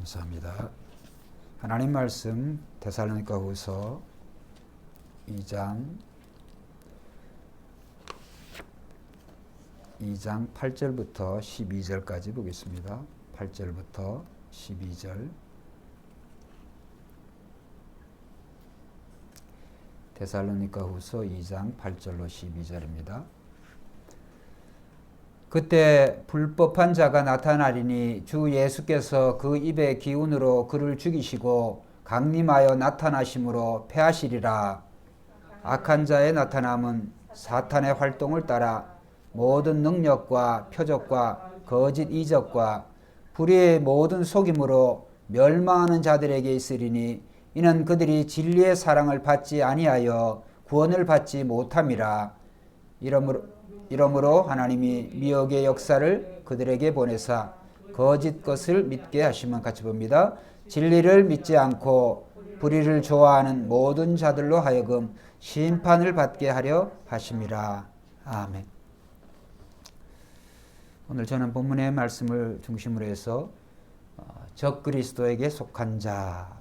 감사합니다. 하나님 말씀 데살로니가후서 2장 8절부터 12절까지 보겠습니다. 8절부터 12절. 데살로니가후서 2장 8절로 12절입니다. 그때 불법한 자가 나타나리니 주 예수께서 그 입의 기운으로 그를 죽이시고 강림하여 나타나심으로 패하시리라. 악한 자의 나타남은 사탄의 활동을 따라 모든 능력과 표적과 거짓 이적과 불의의 모든 속임으로 멸망하는 자들에게 있으리니 이는 그들이 진리의 사랑을 받지 아니하여 구원을 받지 못함이라. 이러므로 하나님이 미혹의 역사를 그들에게 보내사 거짓 것을 믿게 하시면 같이 봅니다. 진리를 믿지 않고 불의를 좋아하는 모든 자들로 하여금 심판을 받게 하려 하심이라. 아멘. 오늘 저는 본문의 말씀을 중심으로 해서 적그리스도에게 속한 자,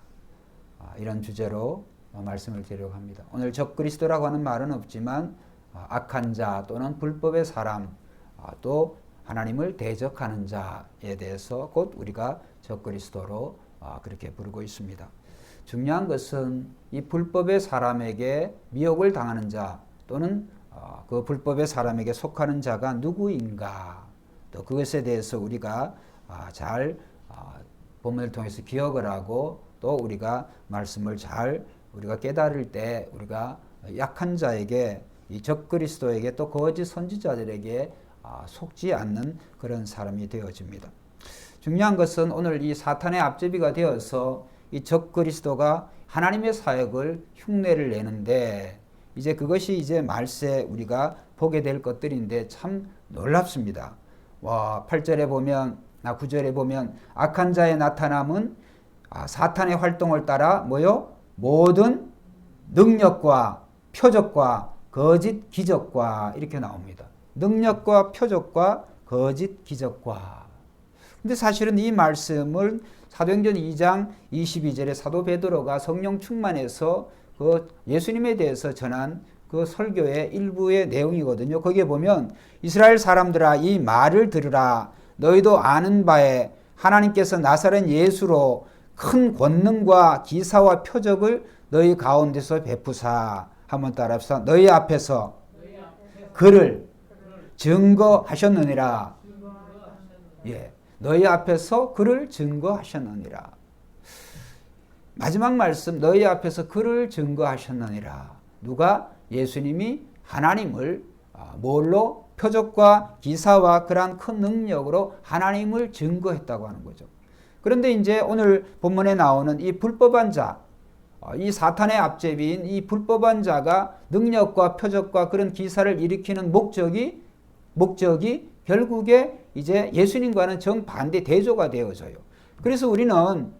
이런 주제로 말씀을 드리려고 합니다. 오늘 적그리스도라고 하는 말은 없지만 악한 자 또는 불법의 사람, 또 하나님을 대적하는 자에 대해서 곧 우리가 적그리스도로 그렇게 부르고 있습니다. 중요한 것은 이 불법의 사람에게 미혹을 당하는 자 또는 그 불법의 사람에게 속하는 자가 누구인가, 또 그것에 대해서 우리가 잘 본문을 통해서 기억을 하고 또 우리가 말씀을 잘 우리가 깨달을 때 우리가 약한 자에게, 이 적그리스도에게 또 거짓 선지자들에게 속지 않는 그런 사람이 되어집니다. 중요한 것은 오늘 이 사탄의 앞제비가 되어서 이 적그리스도가 하나님의 사역을 흉내를 내는데, 이제 그것이 이제 말세 우리가 보게 될 것들인데 참 놀랍습니다. 8절에 보면, 9절에 보면 악한 자의 나타남은 사탄의 활동을 따라 모든 능력과 표적과 거짓 기적과 이렇게 나옵니다. 능력과 표적과 거짓 기적과. 근데 사실은 이 말씀을 사도행전 2장 22절에 사도 베드로가 성령 충만해서 그 예수님에 대해서 전한 그 설교의 일부의 내용이거든요. 거기에 보면 이스라엘 사람들아 이 말을 들으라. 너희도 아는 바에 하나님께서 나사렛 예수로 큰 권능과 기사와 표적을 너희 가운데서 베푸사. 한번 따라합시다. 너희 앞에서 그를 증거하셨느니라. 예, 너희 앞에서 그를 증거하셨느니라. 마지막 말씀, 너희 앞에서 그를 증거하셨느니라. 누가? 예수님이 하나님을 뭘로? 표적과 기사와 그러한 큰 능력으로 하나님을 증거했다고 하는 거죠. 그런데 이제 오늘 본문에 나오는 이 불법한 자, 이 사탄의 앞제비인 이 불법한 자가 능력과 표적과 그런 기사를 일으키는 목적이 결국에 이제 예수님과는 정반대 대조가 되어져요. 그래서 우리는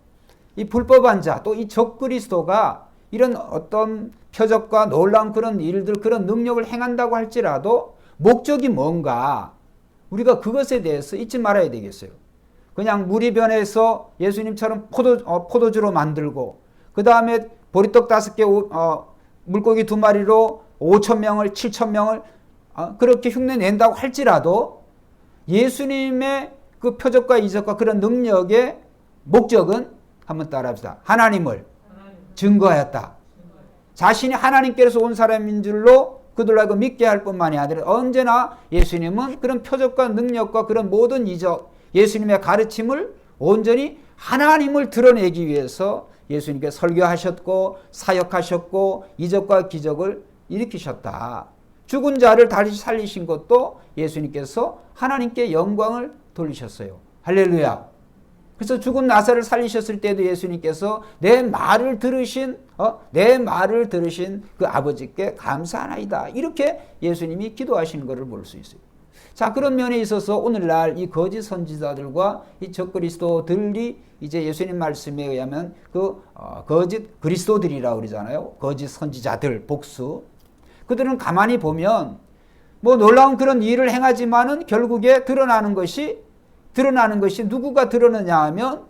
이 불법한 자, 또 이 적그리스도가 이런 어떤 표적과 놀라운 그런 일들, 그런 능력을 행한다고 할지라도 목적이 뭔가 우리가 그것에 대해서 잊지 말아야 되겠어요. 그냥 물이 변해서 예수님처럼 포도주로 만들고, 그 다음에 보리떡 5개, 물고기 2마리로 5,000명을, 7,000명을 그렇게 흉내 낸다고 할지라도 예수님의 그 표적과 이적과 그런 능력의 목적은, 한번 따라합시다. 하나님을 증거하였다. 자신이 하나님께서 온 사람인 줄로 그들로 하여금 믿게 할 뿐만이 아니라 언제나 예수님은 그런 표적과 능력과 그런 모든 이적, 예수님의 가르침을 온전히 하나님을 드러내기 위해서 예수님께 설교하셨고 사역하셨고 이적과 기적을 일으키셨다. 죽은 자를 다시 살리신 것도 예수님께서 하나님께 영광을 돌리셨어요. 할렐루야. 그래서 죽은 나사를 살리셨을 때도 예수님께서 내 말을 들으신 그 아버지께 감사하나이다. 이렇게 예수님이 기도하시는 것을 볼 수 있어요. 자, 그런 면에 있어서 오늘날 이 거짓 선지자들과 이 적그리스도들이 이제 예수님 말씀에 의하면 거짓 그리스도들이라고 그러잖아요. 거짓 선지자들 복수. 그들은 가만히 보면 놀라운 그런 일을 행하지만은 결국에 드러나는 것이 누구가 드러나냐 하면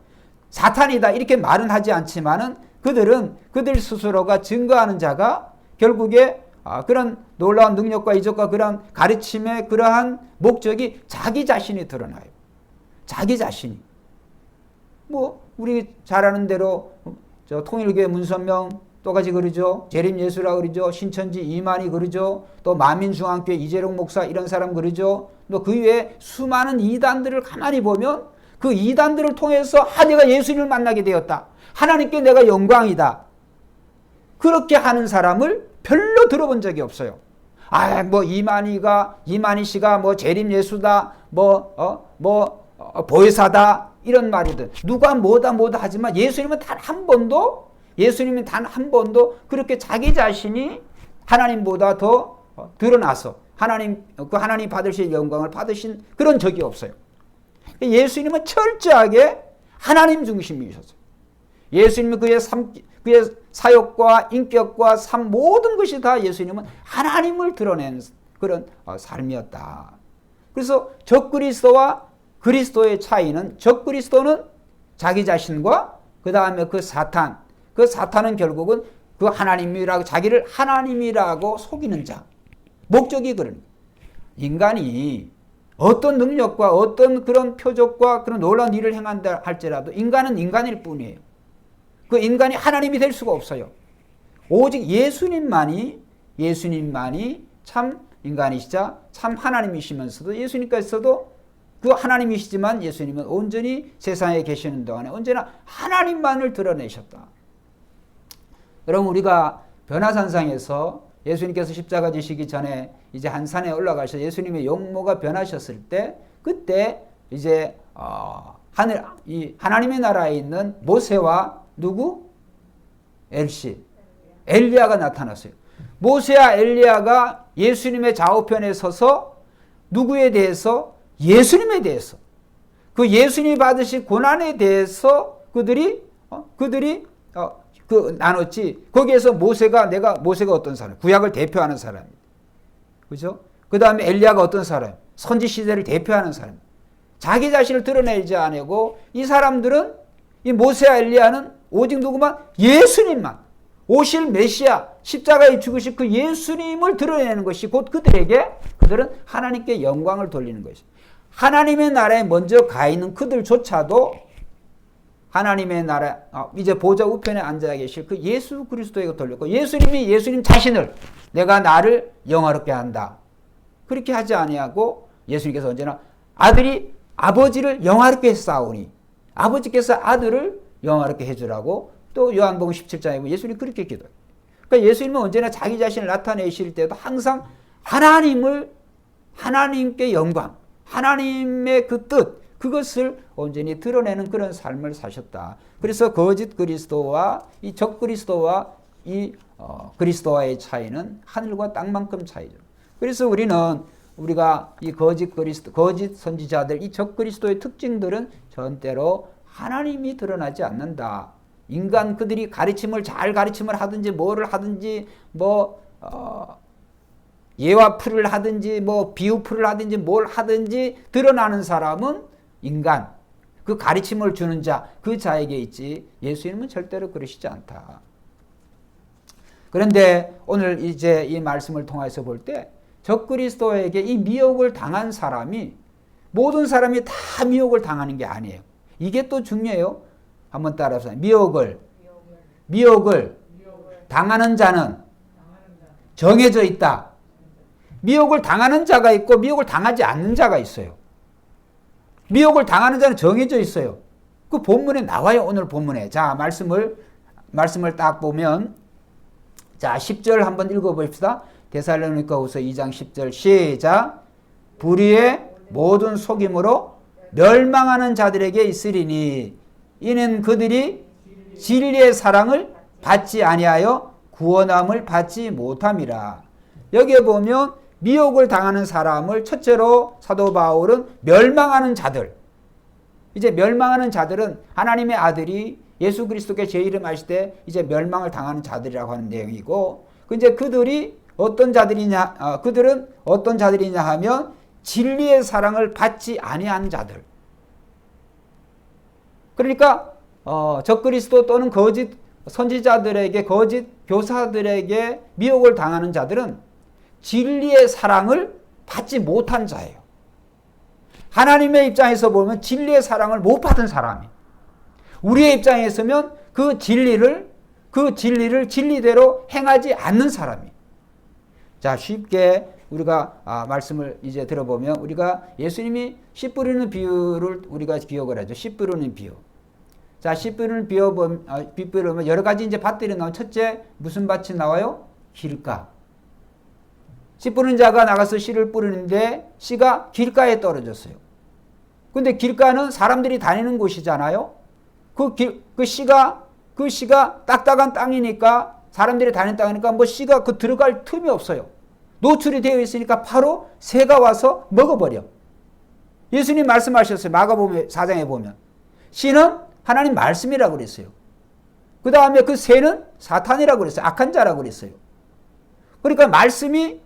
사탄이다 이렇게 말은 하지 않지만은 그들은 그들 스스로가 증거하는 자가 결국에 그런 놀라운 능력과 이적과 그런 가르침의 그러한 목적이 자기 자신이 드러나요. 자기 자신이. 뭐 우리 잘 아는 대로 저 통일교회 문선명 똑같이 그러죠. 재림 예수라 그러죠. 신천지 이만희 그러죠. 또 만민중앙교회 이재룡 목사 이런 사람 그러죠. 또 그 외에 수많은 이단들을 가만히 보면 그 이단들을 통해서 내가 예수님을 만나게 되었다. 하나님께 내가 영광이다. 그렇게 하는 사람을 별로 들어본 적이 없어요. 뭐 이만희 씨가 뭐 재림 예수다. 보혜사다. 이런 말이든 누가 뭐다 하지만 예수님은 단 한 번도 그렇게 자기 자신이 하나님보다 더 드러나서 하나님 받으실 영광을 받으신 그런 적이 없어요. 예수님은 철저하게 하나님 중심이셨어요. 예수님은 그의 사역과 인격과 삶 모든 것이 다 예수님은 하나님을 드러낸 그런 삶이었다. 그래서 적그리스도와 그리스도의 차이는 적그리스도는 자기 자신과 그 다음에 그 사탄은 결국은 그 하나님이라고 자기를 하나님이라고 속이는 자. 목적이 그런 거예요. 인간이 어떤 능력과 어떤 그런 표적과 그런 놀라운 일을 행한다 할지라도 인간은 인간일 뿐이에요. 그 인간이 하나님이 될 수가 없어요. 오직 예수님만이 참 인간이시자 참 하나님이시면서도 예수님께서도 그 하나님이시지만 예수님은 온전히 세상에 계시는 동안에 언제나 하나님만을 드러내셨다. 여러분 우리가 변화산상에서 예수님께서 십자가 지시기 전에 이제 한 산에 올라가셔서 예수님의 용모가 변하셨을 때 그때 이제 하나님의 나라에 있는 모세와 누구? 엘리야가 나타났어요. 모세와 엘리야가 예수님의 좌우편에 서서 누구에 대해서? 예수님에 대해서 그 예수님이 받으신 고난에 대해서 그들이 나눴지. 거기에서 모세가 어떤 사람? 구약을 대표하는 사람입니다. 그죠? 그 다음에 엘리야가 어떤 사람? 선지 시대를 대표하는 사람. 자기 자신을 드러내지 않고 이 사람들은 이 모세와 엘리야는 오직 누구만? 예수님만. 오실 메시아 십자가에 죽으신 그 예수님을 드러내는 것이 곧 그들은 하나님께 영광을 돌리는 것이죠. 하나님의 나라에 먼저 가 있는 그들조차도 하나님의 나라 이제 보좌 우편에 앉아 계실 그 예수 그리스도에게 돌렸고 예수님 자신을 내가 나를 영화롭게 한다. 그렇게 하지 아니하고 예수님께서 언제나 아들이 아버지를 영화롭게 했사오니 아버지께서 아들을 영화롭게 해주라고 또 요한복음 17장에 보면 예수님이 그렇게 기도해요. 그러니까 예수님은 언제나 자기 자신을 나타내실 때도 항상 하나님께 영광, 하나님의 그 뜻, 그것을 온전히 드러내는 그런 삶을 사셨다. 그래서 거짓 그리스도와 이 적그리스도와 이 그리스도와의 차이는 하늘과 땅만큼 차이죠. 그래서 우리가 이 거짓 선지자들, 이 적그리스도의 특징들은 전대로 하나님이 드러나지 않는다. 인간 그들이 잘 가르침을 하든지 뭐를 하든지 예와 풀을 하든지 비유풀을 하든지 뭘 하든지 드러나는 사람은 인간, 그 가르침을 주는 자, 그 자에게 있지 예수님은 절대로 그러시지 않다. 그런데 오늘 이제 이 말씀을 통해서 볼 때 적그리스도에게 이 미혹을 당한 사람이 모든 사람이 다 미혹을 당하는 게 아니에요. 이게 또 중요해요. 한번 따라서 미혹을 당하는 자는 정해져 있다. 미혹을 당하는 자가 있고 미혹을 당하지 않는 자가 있어요. 미혹을 당하는 자는 정해져 있어요. 그 본문에 나와요. 오늘 본문에. 자, 말씀을 딱 보면 자, 10절 한번 읽어봅시다. 데살로니가후서 2장 10절 시작. 불의의 모든 속임으로 멸망하는 자들에게 있으리니 이는 그들이 진리의 사랑을 받지 아니하여 구원함을 받지 못함이라. 여기에 보면 미혹을 당하는 사람을 첫째로 사도 바울은 멸망하는 자들. 이제 멸망하는 자들은 하나님의 아들이 예수 그리스도께 제 이름 하실 때 이제 멸망을 당하는 자들이라고 하는 내용이고, 이제 그들은 어떤 자들이냐 하면 진리의 사랑을 받지 아니한 자들. 그러니까 적그리스도 또는 거짓 선지자들에게, 거짓 교사들에게 미혹을 당하는 자들은 진리의 사랑을 받지 못한 자예요. 하나님의 입장에서 보면 진리의 사랑을 못 받은 사람이, 우리의 입장에 서면 그 진리를 진리대로 행하지 않는 사람이. 자, 쉽게 우리가 말씀을 이제 들어보면, 우리가 예수님이 씨 뿌리는 비유를 우리가 기억을 하죠. 씨 뿌리는 비유. 자, 씨 뿌리는 비유면 여러 가지 이제 밭들이 나오면, 첫째 무슨 밭이 나와요? 길가. 씨 뿌리는 자가 나가서 씨를 뿌리는데 씨가 길가에 떨어졌어요. 근데 길가는 사람들이 다니는 곳이잖아요. 그 씨가 딱딱한 땅이니까, 사람들이 다니는 땅이니까 뭐 씨가 들어갈 틈이 없어요. 노출이 되어 있으니까 바로 새가 와서 먹어버려. 예수님 말씀하셨어요. 마가복음 4장에 보면 씨는 하나님 말씀이라고 그랬어요. 그 다음에 그 새는 사탄이라고 그랬어요. 악한 자라고 그랬어요. 그러니까 말씀이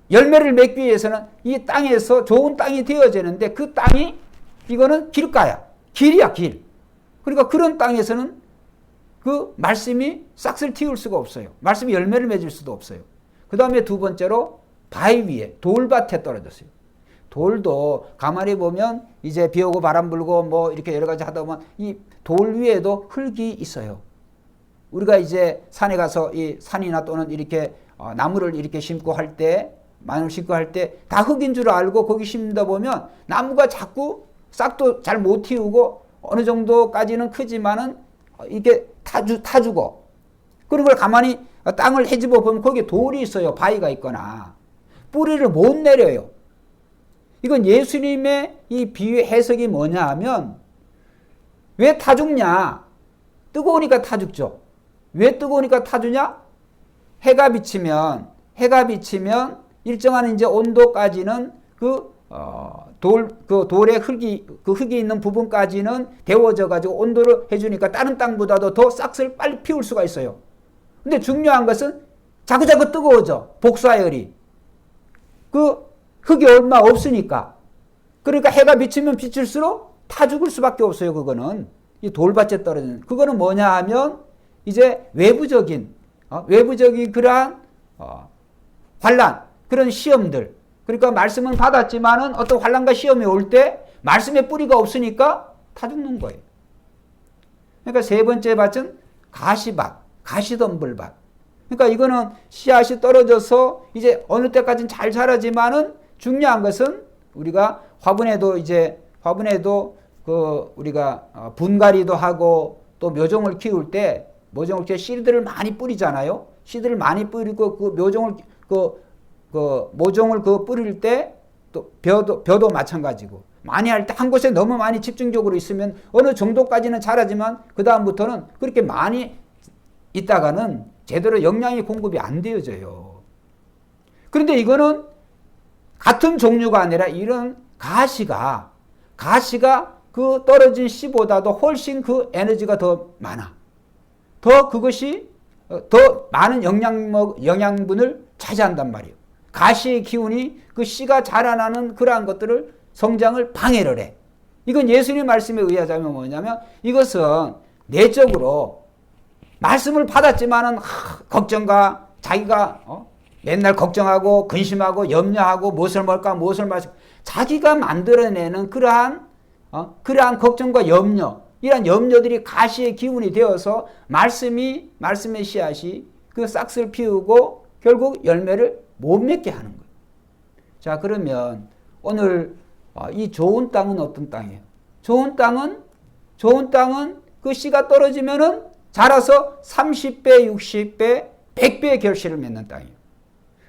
열매를 맺기 위해서는 이 땅에서 좋은 땅이 되어지는데, 그 땅이, 이거는 길가야. 길이야, 길. 그러니까 그런 땅에서는 그 말씀이 싹을 틔울 수가 없어요. 말씀이 열매를 맺을 수도 없어요. 그 다음에 두 번째로 바위 위에, 돌밭에 떨어졌어요. 돌도 가만히 보면 이제 비 오고 바람 불고 뭐 이렇게 여러 가지 하다 보면 이 돌 위에도 흙이 있어요. 우리가 이제 산에 가서 이 산이나 또는 이렇게 나무를 이렇게 심고 할 때, 마늘 심고 할 때 다 흙인 줄 알고 거기 심다 보면 나무가 자꾸 싹도 잘 못 틔우고 어느 정도까지는 크지만은 이게 타 죽어. 그런 걸 가만히 땅을 헤집어 보면 거기에 돌이 있어요. 바위가 있거나. 뿌리를 못 내려요. 이건 예수님의 이 비유의 해석이 뭐냐 하면, 왜 타 죽냐? 뜨거우니까 타 죽죠. 왜 뜨거우니까 타 주냐? 해가 비치면 일정한 이제 온도까지는 돌의 흙이 있는 부분까지는 데워져 가지고 온도를 해주니까 다른 땅보다도 더 싹을 빨리 피울 수가 있어요. 근데 중요한 것은 자꾸자꾸 뜨거워져. 복사열이. 그 흙이 얼마 없으니까. 그러니까 해가 비치면 비칠수록 타 죽을 수밖에 없어요. 그거는 이 돌밭에 떨어지는. 그거는 뭐냐 하면 이제 외부적인 그러한 환난, 그런 시험들. 그러니까 말씀은 받았지만은 어떤 환난과 시험이 올 때 말씀의 뿌리가 없으니까 타 죽는 거예요. 그러니까 세 번째 밭은 가시밭, 가시덤불밭. 그러니까 이거는 씨앗이 떨어져서 이제 어느 때까지는 잘 자라지만은 중요한 것은 우리가 화분에도 우리가 분갈이도 하고 또 묘종을 키울 때 씨들을 많이 뿌리잖아요. 씨들을 많이 뿌리고 그 모종을 뿌릴 때 또 벼도 마찬가지고, 많이 할 때 한 곳에 너무 많이 집중적으로 있으면 어느 정도까지는 자라지만 그 다음부터는 그렇게 많이 있다가는 제대로 영양이 공급이 안 되어져요. 그런데 이거는 같은 종류가 아니라 이런 가시가 그 떨어진 씨보다도 훨씬 그 에너지가 더 많아. 그것이 더 많은 영양분을 차지한단 말이에요. 가시의 기운이 그 씨가 자라나는 그러한 것들을 성장을 방해를 해. 이건 예수님 말씀에 의하자면 뭐냐면, 이것은 내적으로 말씀을 받았지만은 걱정과 자기가 맨날 걱정하고 근심하고 염려하고 무엇을 먹을까 무엇을 마실까, 자기가 만들어내는 그러한 걱정과 염려, 이런 염려들이 가시의 기운이 되어서 말씀의 씨앗이 그 싹을 피우고 결국 열매를 못 맺게 하는 거예요. 자, 그러면 오늘 이 좋은 땅은 어떤 땅이에요? 좋은 땅은 그 씨가 떨어지면은 자라서 30배, 60배, 100배의 결실을 맺는 땅이에요.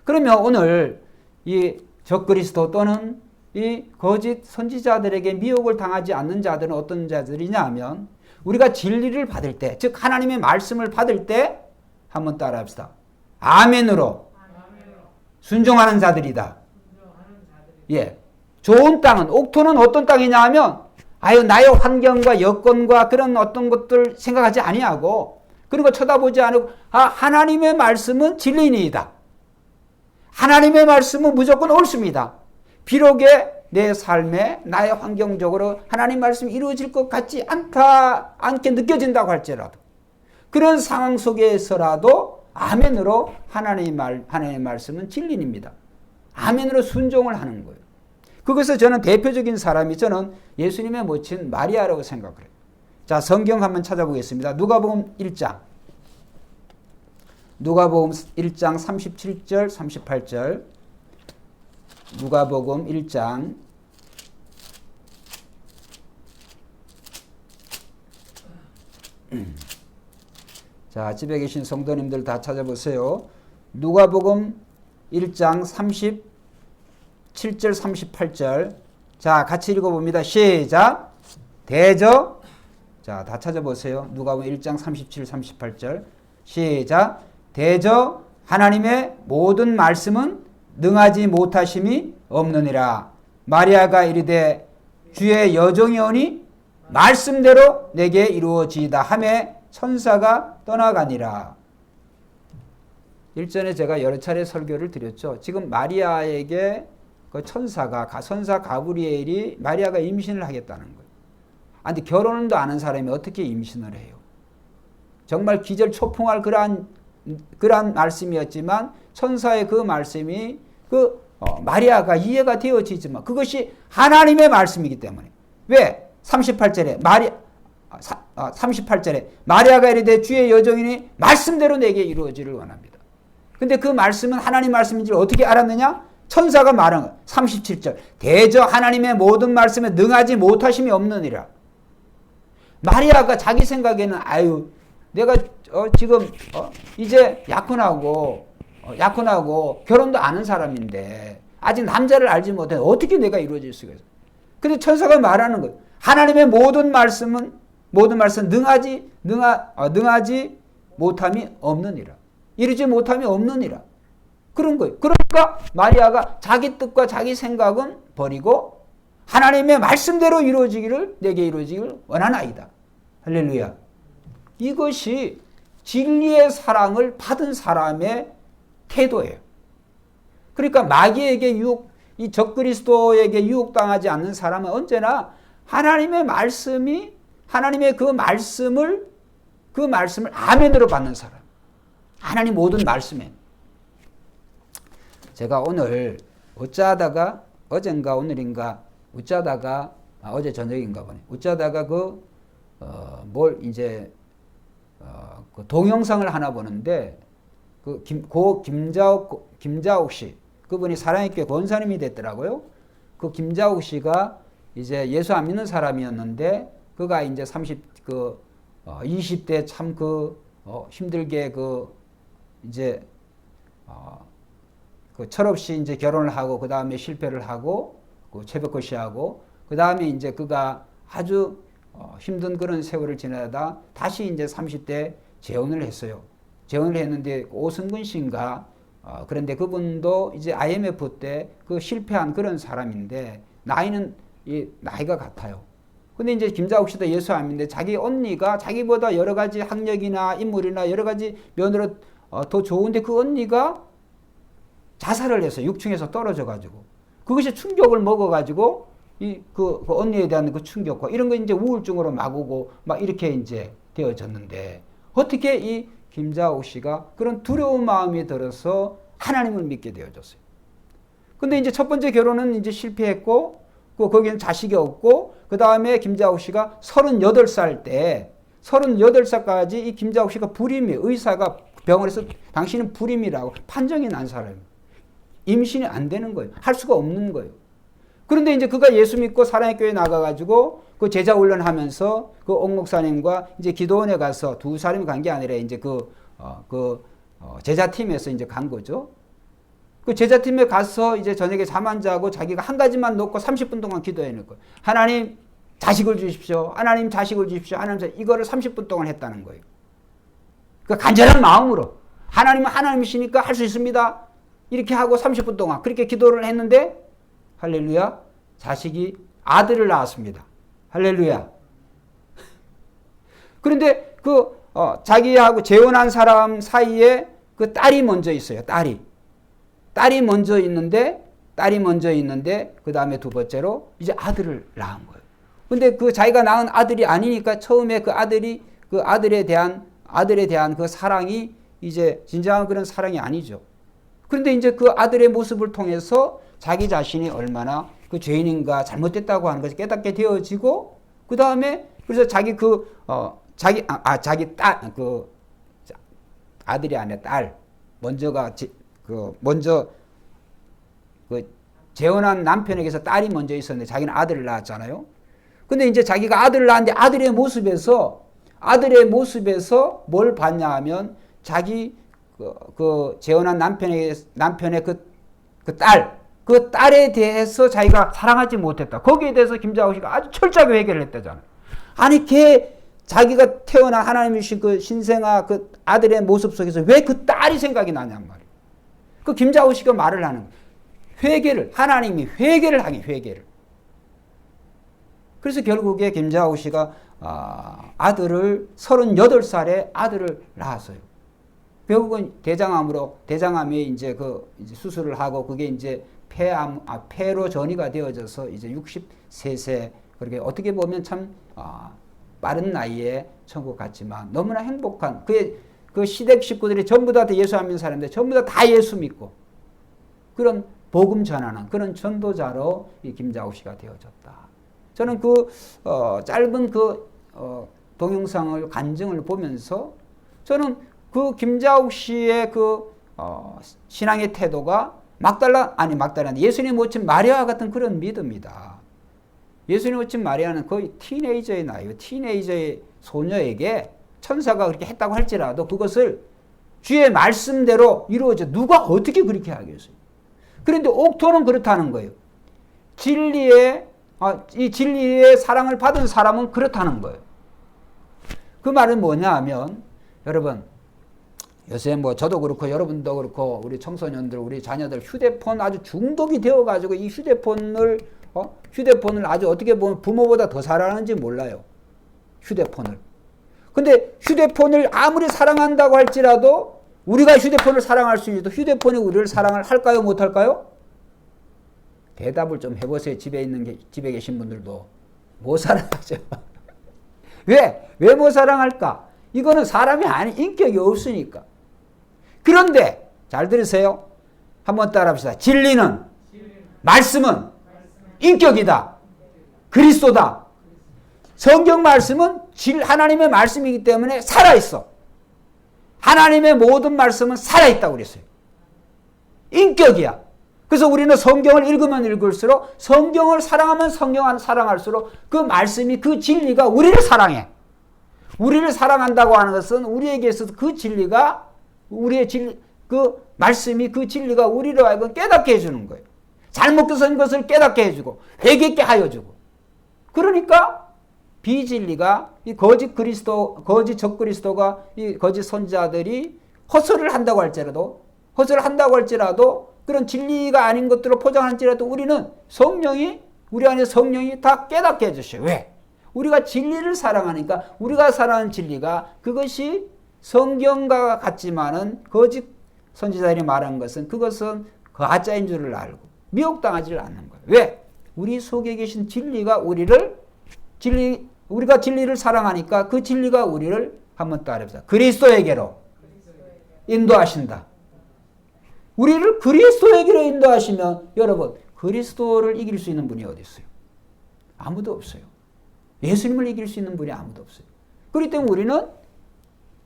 그러면 오늘 이 적그리스도 또는 이 거짓 선지자들에게 미혹을 당하지 않는 자들은 어떤 자들이냐 하면, 우리가 진리를 받을 때, 즉 하나님의 말씀을 받을 때, 한번 따라 합시다. 아멘으로 순종하는 자들이다. 예. 좋은 땅은, 옥토는 어떤 땅이냐 하면, 나의 환경과 여건과 그런 어떤 것들 생각하지 아니하고, 그런 거 쳐다보지 않고, 하나님의 말씀은 진리니이다. 하나님의 말씀은 무조건 옳습니다. 비록에 내 삶에 나의 환경적으로 하나님 말씀이 이루어질 것 같지 않게 느껴진다고 할지라도 그런 상황 속에서라도 아멘으로 하나님의 말씀은 진리입니다. 아멘으로 순종을 하는 거예요. 그것을 저는 대표적인 사람이 저는 예수님의 모친 마리아라고 생각을 해요. 자, 성경 한번 찾아보겠습니다. 누가복음 1장 37절 38절 누가복음 1장 자, 집에 계신 성도님들 다 찾아보세요. 누가복음 1장 37절 38절 자, 같이 읽어봅니다. 시작. 대저 자, 다 찾아보세요. 누가복음 1장 37, 38절 시작. 대저 하나님의 모든 말씀은 능하지 못하심이 없느니라. 마리아가 이르되 주의 여종이오니 말씀대로 내게 이루어지이다 하매 천사가 떠나가니라. 일전에 제가 여러 차례 설교를 드렸죠. 지금 마리아에게 그 천사 가브리엘이 마리아가 임신을 하겠다는 거예요. 근데 결혼도 안 한 사람이 어떻게 임신을 해요? 정말 기절초풍할 그러한 말씀이었지만 천사의 그 말씀이 마리아가 이해가 되어지지만 그것이 하나님의 말씀이기 때문에 왜? 38절에 38절에 마리아가 이르되 주의 여종이니 말씀대로 내게 이루어지를 원합니다. 근데 그 말씀은 하나님 말씀인지를 어떻게 알았느냐? 천사가 말한 거. 37절 대저 하나님의 모든 말씀에 능하지 못하심이 없느니라. 마리아가 자기 생각에는 내가 지금 이제 약혼하고 결혼도 안 한 사람인데 아직 남자를 알지 못해 어떻게 내가 이루어질 수가 있어? 근데 천사가 말하는 거예요. 하나님의 모든 말씀은 능하지 못함이 없느니라. 이루지 못함이 없느니라. 그런 거예요. 그러니까 마리아가 자기 뜻과 자기 생각은 버리고 하나님의 말씀대로 내게 이루어지기를 원하나이다. 할렐루야. 이것이 진리의 사랑을 받은 사람의 태도예요. 그러니까 마귀에게 이 적그리스도에게 유혹당하지 않는 사람은 언제나 하나님의 그 말씀을 아멘으로 받는 사람. 하나님 모든 말씀에. 제가 오늘 어쩌다가 어젠가 오늘인가 어제 저녁인가 보네. 어쩌다가 그 동영상을 하나 보는데 김자옥 씨 그분이 사랑의 교회 권사님이 됐더라고요. 그 김자옥 씨가 이제 예수 안 믿는 사람이었는데 그가 이제 20대 참 힘들게 철없이 이제 결혼을 하고 그 다음에 실패를 하고 새벽거시하고 그 다음에 이제 그가 아주 힘든 그런 세월을 지나다 다시 이제 30대 재혼을 했어요. 재혼을 했는데 오승근 씨인가 그런데 그분도 이제 IMF 때 실패한 그런 사람인데 나이가 같아요. 근데 이제 김자옥 씨도 예수 안 믿는데 자기 언니가 자기보다 여러 가지 학력이나 인물이나 여러 가지 면으로 더 좋은데 그 언니가 자살을 했어요. 6층에서 떨어져가지고. 그것이 충격을 먹어가지고 그 언니에 대한 그 충격과 이런 거 이제 우울증으로 막 오고 막 이렇게 이제 되어졌는데 어떻게 이 김자옥 씨가 그런 두려운 마음이 들어서 하나님을 믿게 되어졌어요. 근데 이제 첫 번째 결혼은 이제 실패했고 거기는 자식이 없고 그 다음에 김자옥 씨가 38살까지 이 김자옥 씨가 불임이에요. 의사가 병원에서 당신은 불임이라고 판정이 난 사람이에요. 임신이 안 되는 거예요. 할 수가 없는 거예요. 그런데 이제 그가 예수 믿고 사랑의 교회 나가가지고 그 제자 훈련하면서 그 옥 목사님과 이제 기도원에 가서 두 사람이 간 게 아니라 이제 제자팀에서 이제 간 거죠. 그 제자팀에 가서 이제 저녁에 잠 안 자고 자기가 한 가지만 놓고 30분 동안 기도해낼 거예요. 하나님 자식을 주십시오. 하나님 자식을 주십시오. 이거를 30분 동안 했다는 거예요. 그 간절한 마음으로 하나님은 하나님이시니까 할 수 있습니다. 이렇게 하고 30분 동안 그렇게 기도를 했는데 할렐루야 자식이 아들을 낳았습니다. 할렐루야. 그런데 자기하고 재혼한 사람 사이에 그 딸이 먼저 있어요. 딸이 먼저 있는데 딸이 먼저 있는데 그 다음에 두 번째로 이제 아들을 낳은 거예요. 근데 그 자기가 낳은 아들이 아니니까 처음에 그 아들에 대한 그 사랑이 이제 진정한 그런 사랑이 아니죠. 그런데 이제 그 아들의 모습을 통해서 자기 자신이 얼마나 그 죄인인가 잘못됐다고 하는 것이 깨닫게 되어지고 그 다음에 그래서 자기 아들이 아니라 딸 먼저 재혼한 남편에게서 딸이 먼저 있었는데 자기는 아들을 낳았잖아요. 근데 이제 자기가 아들을 낳았는데 아들의 모습에서 뭘 봤냐 하면 자기 그 재혼한 남편의 그 딸에 대해서 자기가 사랑하지 못했다. 거기에 대해서 김자옥 씨가 아주 철저하게 회개를 했다잖아요. 아니 자기가 태어난 하나님이 주신 그 신생아 그 아들의 모습 속에서 왜 그 딸이 생각이 나냔 말이에요. 그 김자옥 씨가 말을 하는 거예요. 하나님이 회개를 하기 회개를. 그래서 결국에 김자옥 씨가 아들을 38살에 아들을 낳았어요. 결국은 대장암에 이제 수술을 하고 그게 이제 폐로 전이가 되어져서 이제 63세 그렇게 어떻게 보면 참 빠른 나이에 천국 갔지만 너무나 행복한 그 시댁 식구들이 전부 다 예수 안 믿는 사람인데 전부 다 예수 믿고 그런 복음 전하는 그런 전도자로 이 김자옥 씨가 되어졌다. 저는 짧은 동영상을 간증을 보면서 저는 그 김자옥 씨의 신앙의 태도가 예수님 모친 마리아와 같은 그런 믿음이다. 예수님 모친 마리아는 거의 티네이저의 나이요. 티네이저의 소녀에게 천사가 그렇게 했다고 할지라도 그것을 주의 말씀대로 이루어져 누가 어떻게 그렇게 하겠어요. 그런데 옥토는 그렇다는 거예요. 이 진리의 사랑을 받은 사람은 그렇다는 거예요. 그 말은 뭐냐 하면 여러분 요새 저도 그렇고 여러분도 그렇고 우리 청소년들 우리 자녀들 휴대폰 아주 중독이 되어가지고 이 휴대폰을 아주 어떻게 보면 부모보다 더 사랑하는지 몰라요. 휴대폰을. 근데 휴대폰을 아무리 사랑한다고 할지라도 우리가 휴대폰을 사랑할 수 있어도 휴대폰이 우리를 사랑을 할까요 못할까요? 대답을 좀 해보세요. 집에 계신 분들도 못 사랑하죠. 왜 못 사랑할까? 이거는 사람이 인격이 없으니까. 그런데 잘 들으세요. 한번 따라합시다. 진리는 말씀은 인격이다. 그리스도다. 성경 말씀은 하나님의 말씀이기 때문에 살아있어. 하나님의 모든 말씀은 살아있다고 그랬어요. 인격이야. 그래서 우리는 성경을 읽으면 읽을수록 성경을 사랑하면 사랑할수록 그 말씀이 그 진리가 우리를 사랑해. 우리를 사랑한다고 하는 것은 우리에게 있어서 그 진리가 그 말씀이 그 진리가 우리로 하여금 깨닫게 해주는 거예요. 잘못된 것을 깨닫게 해주고 회개케 하여주고. 그러니까 비진리가 이 거짓 적그리스도가 이 거짓 선지자들이 허설을 한다고 할지라도 그런 진리가 아닌 것들을 포장할지라도 우리는 우리 안에 성령이 다 깨닫게 해주셔요. 왜? 우리가 진리를 사랑하니까 우리가 사랑하는 진리가 그것이 성경과 같지만은 거짓 선지자들이 말한 것은 그것은 가짜인 줄을 알고 미혹당하지를 않는 거예요. 왜? 우리 속에 계신 진리가 우리가 진리를 사랑하니까 그 진리가 우리를 한번 따라해보자. 그리스도에게로 인도하신다. 우리를 그리스도에게로 인도하시면 여러분 그리스도를 이길 수 있는 분이 어디 있어요? 아무도 없어요. 예수님을 이길 수 있는 분이 아무도 없어요. 그렇기 때문에 우리는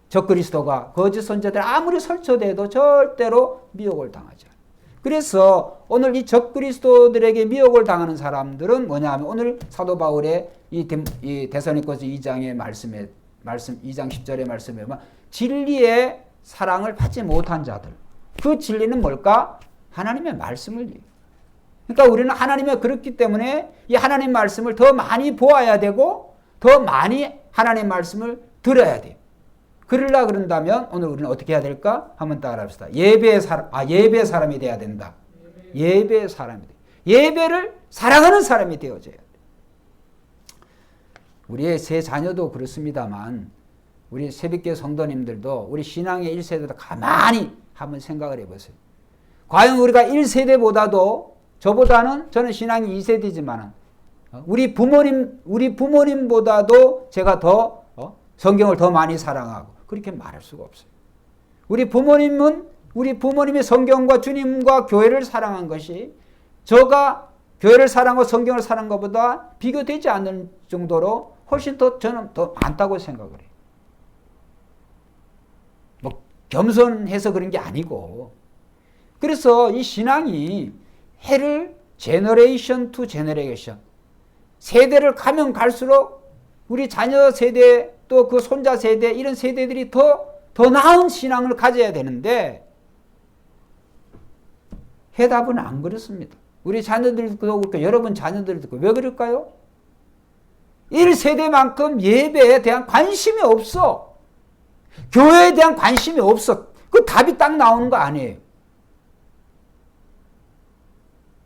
적그리스도가 거짓 선지자들 아무리 설쳐대도 절대로 미혹을 당하지 않아요. 그래서 오늘 이 적그리스도들에게 미혹을 당하는 사람들은 뭐냐 하면 오늘 사도 바울의 이 데살로니가서 2장의 2장 10절의 말씀에 보면 진리의 사랑을 받지 못한 자들. 그 진리는 뭘까? 하나님의 말씀을. 그러니까 우리는 그렇기 때문에 이 하나님 말씀을 더 많이 보아야 되고 더 많이 하나님 말씀을 들어야 돼요. 그런다면 오늘 우리는 어떻게 해야 될까? 한번 따라합시다. 예배의 사람이 돼야 된다. 예배의 사람이 돼. 예배를 사랑하는 사람이 되어져야 돼. 우리의 세 자녀도 그렇습니다만 우리 새벽교 성도님들도 우리 신앙의 1세대도 가만히 한번 생각을 해보세요. 과연 우리가 1세대보다도 저보다는 저는 신앙이 2세대지만 우리 부모님보다도 제가 더 성경을 더 많이 사랑하고 그렇게 말할 수가 없어요. 우리 부모님의 성경과 주님과 교회를 사랑한 것이 저가 교회를 사랑하고 성경을 사랑한 것보다 비교되지 않는 정도로 훨씬 더 저는 더 많다고 생각을 해요. 뭐 겸손해서 그런 게 아니고. 그래서 이 신앙이 해를 제너레이션 투 제너레이션 세대를 가면 갈수록 우리 자녀 세대 또 그 손자 세대 이런 세대들이 더 나은 신앙을 가져야 되는데 해답은 안 그렇습니다. 우리 자녀들도 그렇고 여러분 자녀들도 그렇고 왜 그럴까요? 1세대만큼 예배에 대한 관심이 없어. 교회에 대한 관심이 없어. 그 답이 딱 나오는 거 아니에요.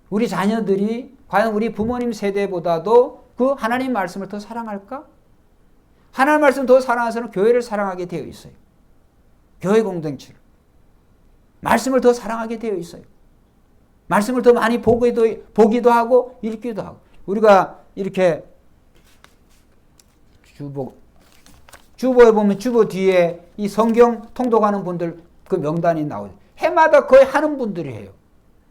우리 자녀들이 과연 우리 부모님 세대보다도 그 하나님 말씀을 더 사랑할까? 하나님 말씀을 더 사랑해서는 교회를 사랑하게 되어 있어요. 교회 공동체를. 말씀을 더 사랑하게 되어 있어요. 말씀을 더 많이 보기도 하고 읽기도 하고. 우리가 이렇게 주보에 보면 주보 뒤에 이 성경 통독하는 분들 그 명단이 나오죠. 해마다 거의 하는 분들이 해요.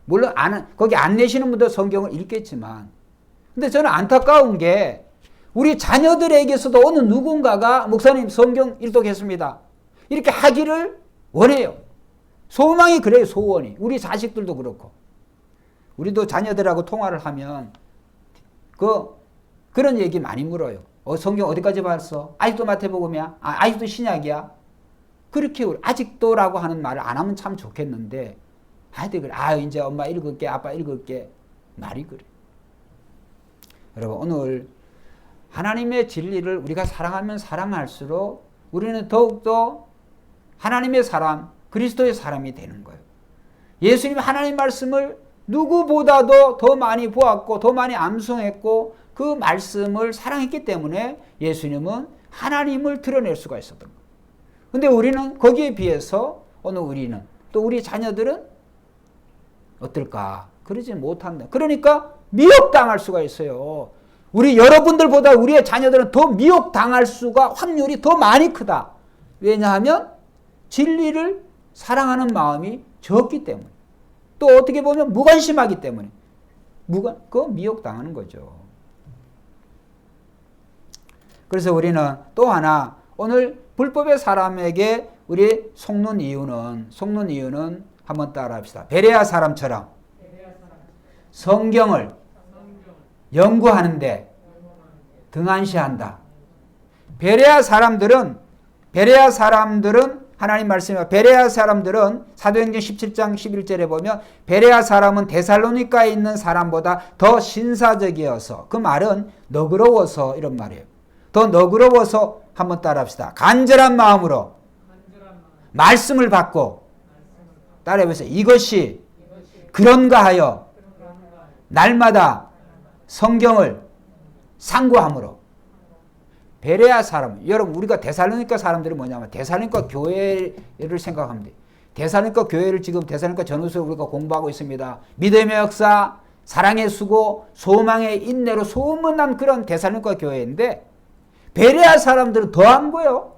물론 거기 안 내시는 분들 성경을 읽겠지만 근데 저는 안타까운 게 우리 자녀들에게서도 어느 누군가가 목사님 성경 일독했습니다. 이렇게 하기를 원해요. 소망이 그래요. 소원이. 우리 자식들도 그렇고. 우리도 자녀들하고 통화를 하면 그런 얘기 많이 물어요. 성경 어디까지 봤어? 아직도 마태복음이야? 아직도 신약이야? 그렇게 아직도라고 하는 말을 안 하면 참 좋겠는데 하여튼 그래. 이제 엄마 읽을게. 아빠 읽을게. 말이 그래. 여러분 오늘 하나님의 진리를 우리가 사랑하면 사랑할수록 우리는 더욱더 하나님의 사람, 그리스도의 사람이 되는 거예요. 예수님이 하나님 말씀을 누구보다도 더 많이 보았고 더 많이 암송했고 그 말씀을 사랑했기 때문에 예수님은 하나님을 드러낼 수가 있었던 거예요. 근데 우리는 거기에 비해서 오늘 우리는 또 우리 자녀들은 어떨까? 그러지 못한다. 그러니까 미혹당할 수가 있어요. 우리 여러분들보다 우리의 자녀들은 더 미혹당할 수가 확률이 더 많이 크다. 왜냐하면 진리를 사랑하는 마음이 적기 때문에 또 어떻게 보면 무관심하기 때문에 미혹당하는 거죠. 그래서 우리는 또 하나 오늘 불법의 사람에게 우리 속는 이유는 한번 따라 합시다. 베레아 사람처럼 성경을 연구하는데 등한시한다. 베레아 사람들은 하나님 말씀이요. 베레아 사람들은 사도행전 17장 11절에 보면 베레아 사람은 데살로니가에 있는 사람보다 더 신사적이어서 그 말은 너그러워서 이런 말이에요. 더 너그러워서 한번 따라합시다. 간절한 마음으로 말씀을 받고 따라해보세요. 이것이 그런가 하여 날마다 성경을 상고함으로. 베레아 사람, 여러분 우리가 데살로니가 사람들이 뭐냐면 데살로니가 교회를 생각하면 돼요. 데살로니가 교회를 지금 데살로니가 전후서에 우리가 공부하고 있습니다. 믿음의 역사, 사랑의 수고, 소망의 인내로 소문난 그런 데살로니가 교회인데 베레아 사람들은 더한 거예요.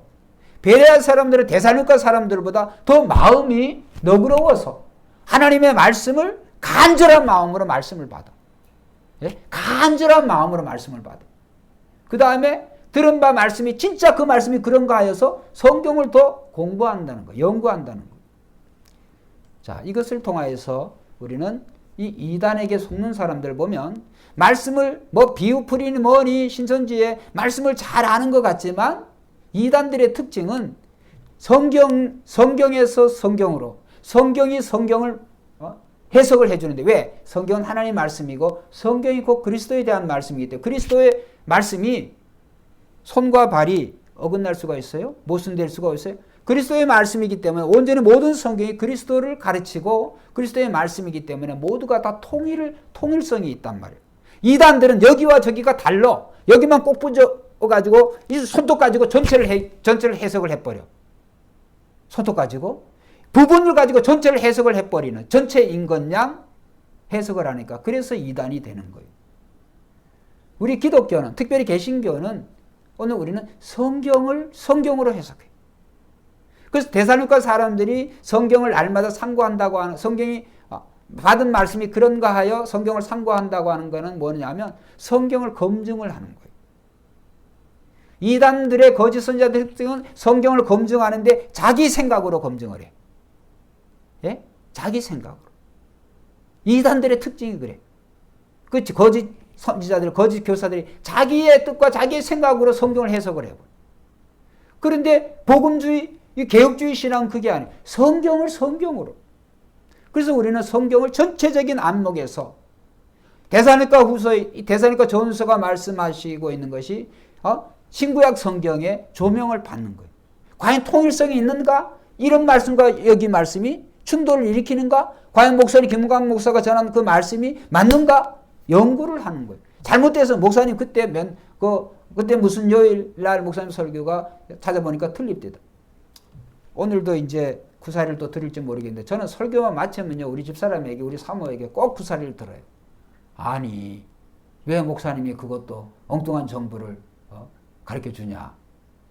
베레아 사람들은 데살로니가 사람들보다 더 마음이 너그러워서 하나님의 말씀을 간절한 마음으로 말씀을 받아. 예? 간절한 마음으로 말씀을 받아. 그 다음에 들은 바 말씀이 진짜 그 말씀이 그런가 하여서 성경을 더 공부한다는 거, 연구한다는 거. 자, 이것을 통하여서 우리는 이 이단에게 속는 사람들 보면 말씀을 비유풀이니 뭐니 신천지에 말씀을 잘 아는 것 같지만 이단들의 특징은 성경에서 성경으로 성경이 성경을 해석을 해주는데 왜? 성경은 하나님의 말씀이고 성경이 곧 그리스도에 대한 말씀이기 때문에 그리스도의 말씀이 손과 발이 어긋날 수가 있어요? 모순될 수가 있어요? 그리스도의 말씀이기 때문에 온전히 모든 성경이 그리스도를 가르치고 그리스도의 말씀이기 때문에 모두가 다 통일성이 있단 말이에요. 이단들은 여기와 저기가 달라. 여기만 꼭 붙여가지고 이 손톱 가지고 전체를 해석을 해버려. 손톱 가지고 부분을 가지고 전체를 해석을 해버리는 전체 인건양 해석을 하니까 그래서 이단이 되는 거예요. 우리 기독교는, 특별히 개신교는 오늘 우리는 성경으로 해석해요. 그래서 데살로니가 사람들이 성경을 날마다 상고한다고 하는, 성경이 받은 말씀이 그런가 하여 성경을 상고한다고 하는 것은 뭐냐면 성경을 검증을 하는 거예요. 이단들의 거짓 선지자들의 특징은 성경을 검증하는데 자기 생각으로 검증을 해. 예? 자기 생각으로. 이단들의 특징이 그래. 그렇지. 거짓 선지자들, 거짓 교사들이 자기의 뜻과 자기의 생각으로 성경을 해석을 해버려. 그런데 복음주의, 이 개혁주의 신앙은 그게 아니에요. 성경을 성경으로. 그래서 우리는 성경을 전체적인 안목에서 데살로니가 후서의, 데살로니가 전서가 말씀하시고 있는 것이 신구약 성경의 조명을 받는 거예요. 과연 통일성이 있는가? 이런 말씀과 여기 말씀이 충돌을 일으키는가? 과연 목사님 김문강 목사가 전한 그 말씀이 맞는가? 연구를 하는 거예요. 잘못돼서 목사님 그때 무슨 요일 날 목사님 설교가 찾아보니까 틀립니다. 오늘도 이제 구사리를 또 드릴지 모르겠는데 저는 설교만 마치면요 우리 집사람에게 우리 사모에게 꼭 구사리를 들어요. 아니 왜 목사님이 그것도 엉뚱한 정보를 가르쳐 주냐.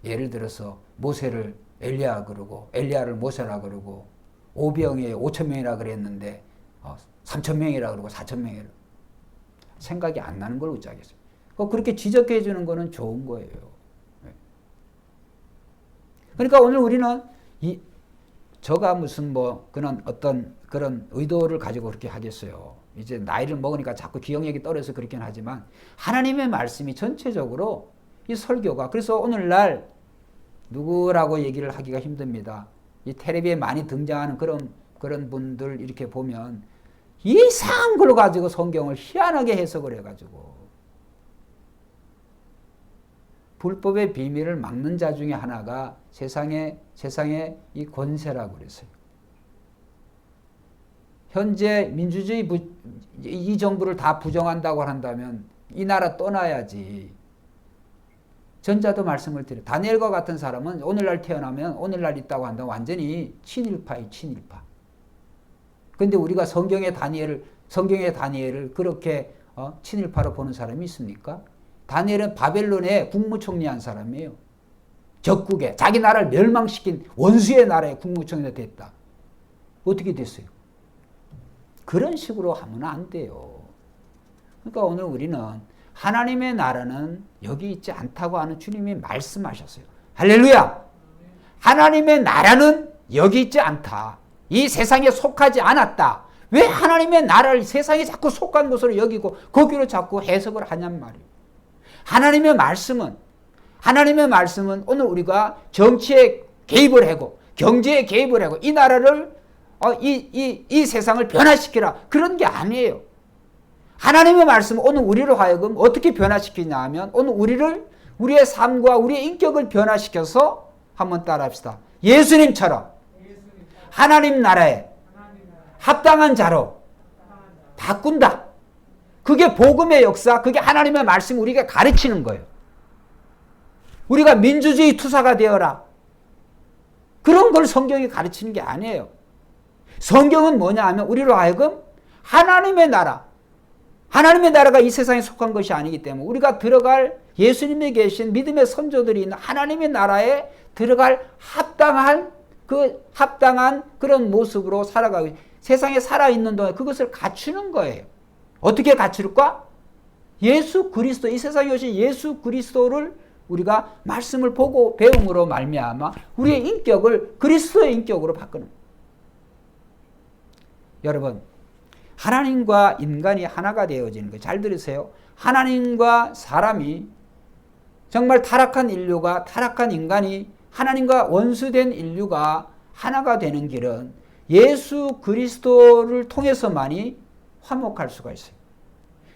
예를 들어서 모세를 엘리야 그러고 엘리야를 모세라 그러고 오병이에 5,000명이라 그랬는데 3,000명이라 그러고 4,000명이라 생각이 안 나는 걸 어쩌겠어요. 그렇게 지적해 주는 거는 좋은 거예요. 그러니까 오늘 우리는 저가 무슨 그런 의도를 가지고 그렇게 하겠어요. 이제 나이를 먹으니까 자꾸 기억력이 떨어져서 그렇긴 하지만 하나님의 말씀이 전체적으로 이 설교가 그래서 오늘날 누구라고 얘기를 하기가 힘듭니다. 이 텔레비에 많이 등장하는 그런 분들 이렇게 보면 이상한 걸 가지고 성경을 희한하게 해석을 해가지고 불법의 비밀을 막는 자 중에 하나가 세상의 이 권세라고 그랬어요. 현재 민주주의 이 정부를 다 부정한다고 한다면 이 나라 떠나야지. 전자도 말씀을 드려요. 다니엘과 같은 사람은 오늘날 태어나면 오늘날 있다고 한다면 완전히 친일파예요. 친일파. 근데 우리가 성경의 다니엘을 그렇게 친일파로 보는 사람이 있습니까? 다니엘은 바벨론의 국무총리한 사람이에요. 적국에 자기 나라를 멸망시킨 원수의 나라의 국무총리가 됐다. 어떻게 됐어요? 그런 식으로 하면 안 돼요. 그러니까 오늘 우리는 하나님의 나라는 여기 있지 않다고 하는 주님이 말씀하셨어요. 할렐루야! 하나님의 나라는 여기 있지 않다. 이 세상에 속하지 않았다. 왜 하나님의 나라를 세상에 자꾸 속한 것으로 여기고 거기로 자꾸 해석을 하냔 말이에요. 하나님의 말씀은 오늘 우리가 정치에 개입을 하고 경제에 개입을 하고 이 나라를 이 세상을 변화시키라 그런 게 아니에요. 하나님의 말씀은 오늘 우리로 하여금 어떻게 변화시키냐 하면 오늘 우리의 삶과 우리의 인격을 변화시켜서 한번 따라합시다. 예수님처럼 하나님 나라에 합당한 자로 바꾼다. 그게 복음의 역사, 그게 하나님의 말씀 우리가 가르치는 거예요. 우리가 민주주의 투사가 되어라. 그런 걸 성경이 가르치는 게 아니에요. 성경은 뭐냐 하면 우리로 하여금 하나님의 나라가 이 세상에 속한 것이 아니기 때문에 우리가 들어갈 예수님이 계신 믿음의 선조들이 있는 하나님의 나라에 들어갈 합당한 그런 모습으로 살아가고 세상에 살아있는 동안 그것을 갖추는 거예요. 어떻게 갖출까? 예수 그리스도, 이 세상에 오신 예수 그리스도를 우리가 말씀을 보고 배움으로 말미암아 우리의 인격을 그리스도의 인격으로 바꾸는 거예요. 여러분, 하나님과 인간이 하나가 되어지는 거예요. 잘 들으세요. 하나님과 사람이 정말 타락한 인간이 하나님과 원수된 인류가 하나가 되는 길은 예수 그리스도를 통해서만이 화목할 수가 있어요.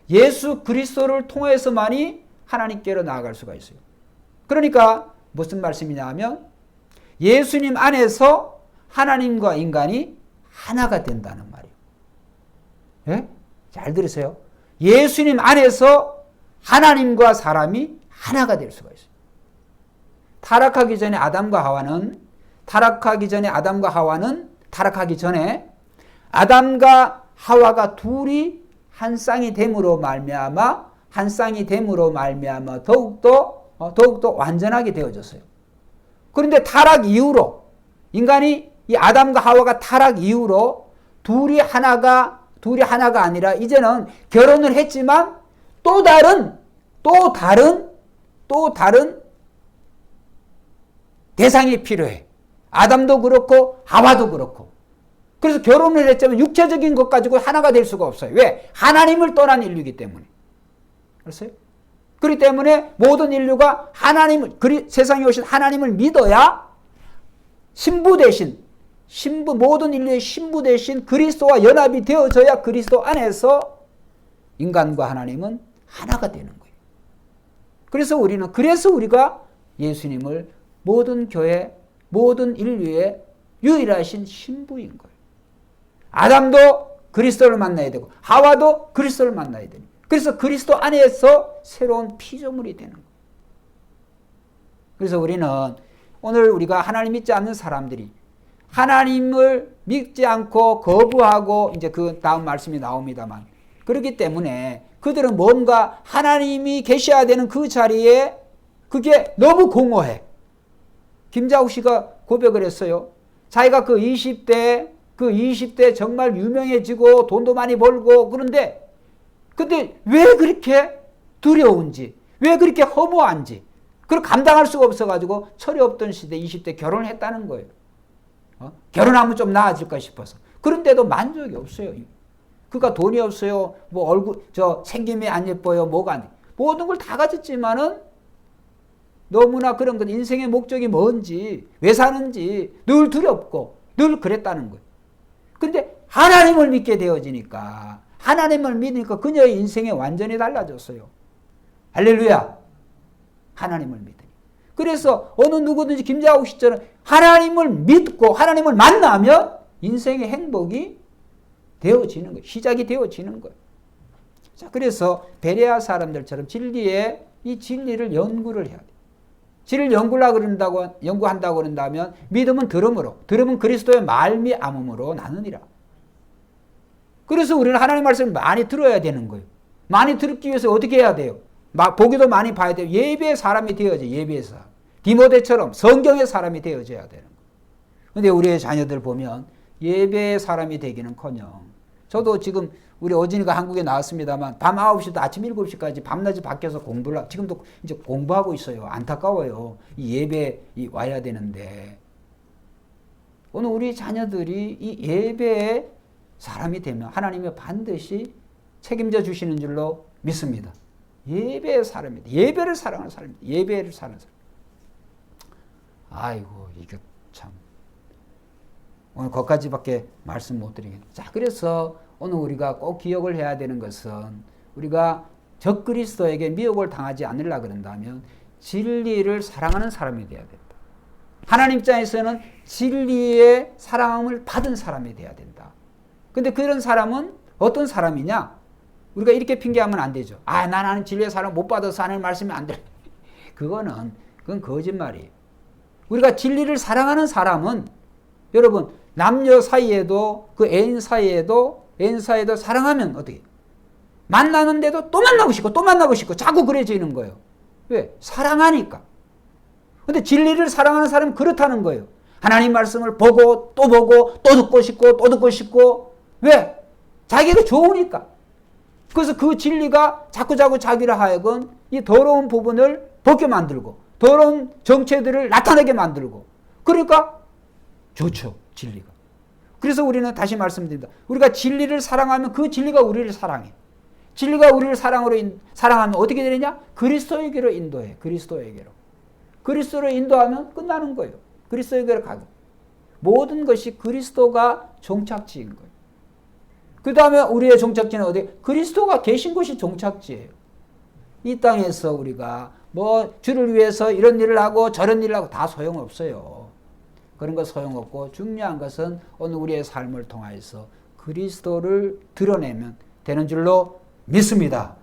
예수 그리스도를 통해서만이 하나님께로 나아갈 수가 있어요. 그러니까 무슨 말씀이냐 하면 예수님 안에서 하나님과 인간이 하나가 된다는 말이에요. 예? 잘 들으세요. 예수님 안에서 하나님과 사람이 하나가 될 수가 있어요. 타락하기 전에 아담과 하와는 아담과 하와가 둘이 한 쌍이 됨으로 말미암아 더욱더 완전하게 되어졌어요. 그런데 타락 이후로 인간이 이 아담과 하와가 타락 이후로 둘이 하나가 아니라 이제는 결혼을 했지만 또 다른 대상이 필요해. 아담도 그렇고 하와도 그렇고. 그래서 결혼을 했지만 육체적인 것 가지고 하나가 될 수가 없어요. 왜? 하나님을 떠난 인류이기 때문에. 그렇어요? 그렇기 때문에 모든 인류가 세상에 오신 하나님을 믿어야 모든 인류의 신부 대신 그리스도와 연합이 되어져야 그리스도 안에서 인간과 하나님은 하나가 되는 거예요. 그래서 우리가 예수님을 모든 교회, 모든 인류의 유일하신 신부인 거예요. 아담도 그리스도를 만나야 되고 하와도 그리스도를 만나야 되는. 그래서 그리스도 안에서 새로운 피조물이 되는 거예요. 그래서 오늘 우리가 하나님 믿지 않는 사람들이 하나님을 믿지 않고 거부하고 이제 그 다음 말씀이 나옵니다만 그렇기 때문에 그들은 뭔가 하나님이 계셔야 되는 그 자리에 그게 너무 공허해. 김자욱 씨가 고백을 했어요. 자기가 그 20대 정말 유명해지고 돈도 많이 벌고 근데 왜 그렇게 두려운지, 왜 그렇게 허무한지, 그걸 감당할 수가 없어가지고 철이 없던 시대 20대 결혼을 했다는 거예요. 결혼하면 좀 나아질까 싶어서. 그런데도 만족이 없어요. 그가 돈이 없어요. 생김이 안 예뻐요. 뭐가 안 돼. 모든 걸 다 가졌지만은 너무나 그런 건 인생의 목적이 뭔지, 왜 사는지 늘 두렵고 늘 그랬다는 거예요. 근데 하나님을 믿게 되어지니까 하나님을 믿으니까 그녀의 인생이 완전히 달라졌어요. 할렐루야. 하나님을 믿으니. 그래서 어느 누구든지 김자욱 씨처럼 하나님을 믿고 하나님을 만나면 인생의 행복이 되어지는 거예요. 시작이 되어지는 거예요. 자, 그래서 베레아 사람들처럼 이 진리를 연구를 해야 돼요. 진리를 연구한다고 그런다면 믿음은 들음은 그리스도의 말미암음으로 나느니라. 그래서 우리는 하나님 말씀을 많이 들어야 되는 거예요. 많이 듣기 위해서 어떻게 해야 돼요? 보기도 많이 봐야 돼요. 예배의 사람이 되어져요. 예배의 사람. 디모데처럼 성경의 사람이 되어져야 되는 거예요. 그런데 우리의 자녀들 보면 예배의 사람이 되기는커녕 저도 지금 우리 어진이가 한국에 나왔습니다만 밤 9시부터 아침 7시까지 밤낮이 바뀌어서 공부를 지금도 이제 공부하고 있어요. 안타까워요. 이 예배에 와야 되는데 오늘 우리 자녀들이 이 예배의 사람이 되면 하나님이 반드시 책임져 주시는 줄로 믿습니다. 예배의 사람입니다. 예배를 사랑하는 사람입니다. 예배를 사랑하는 사람. 아이고 이게 참 오늘 거기까지밖에 말씀 못 드리겠네요. 자, 그래서 오늘 우리가 꼭 기억을 해야 되는 것은 우리가 적그리스도에게 미혹을 당하지 않으려고 그런다면 진리를 사랑하는 사람이 되어야 된다. 하나님 입장에서는 진리의 사랑함을 받은 사람이 되어야 된다. 근데 그런 사람은 어떤 사람이냐? 우리가 이렇게 핑계하면 안 되죠. 나는 진리의 사랑 못 받아서 하나님 말씀이 안 돼. 그건 거짓말이에요. 우리가 진리를 사랑하는 사람은 여러분 남녀 사이에도 그 애인 사이에도 사랑하면 어떻게 만나는데도 또 만나고 싶고 자꾸 그래지는 거예요. 왜? 사랑하니까. 근데 진리를 사랑하는 사람은 그렇다는 거예요. 하나님 말씀을 보고 또 듣고 싶고 왜? 자기가 좋으니까. 그래서 그 진리가 자꾸 자기를 하여금 이 더러운 부분을 벗게 만들고 더러운 정체들을 나타내게 만들고 그러니까 좋죠. 진리가. 그래서 우리는 다시 말씀드립니다. 우리가 진리를 사랑하면 그 진리가 우리를 사랑해. 진리가 우리를 사랑하면 어떻게 되느냐? 그리스도에게로 인도해. 그리스도로 인도하면 끝나는 거예요. 그리스도에게로 가고. 모든 것이 그리스도가 종착지인 거예요. 그 다음에 우리의 종착지는 어디? 그리스도가 계신 곳이 종착지예요. 이 땅에서 우리가 주를 위해서 이런 일을 하고 저런 일을 하고 다 소용없어요. 그런 거 소용없고 중요한 것은 오늘 우리의 삶을 통하여서 그리스도를 드러내면 되는 줄로 믿습니다.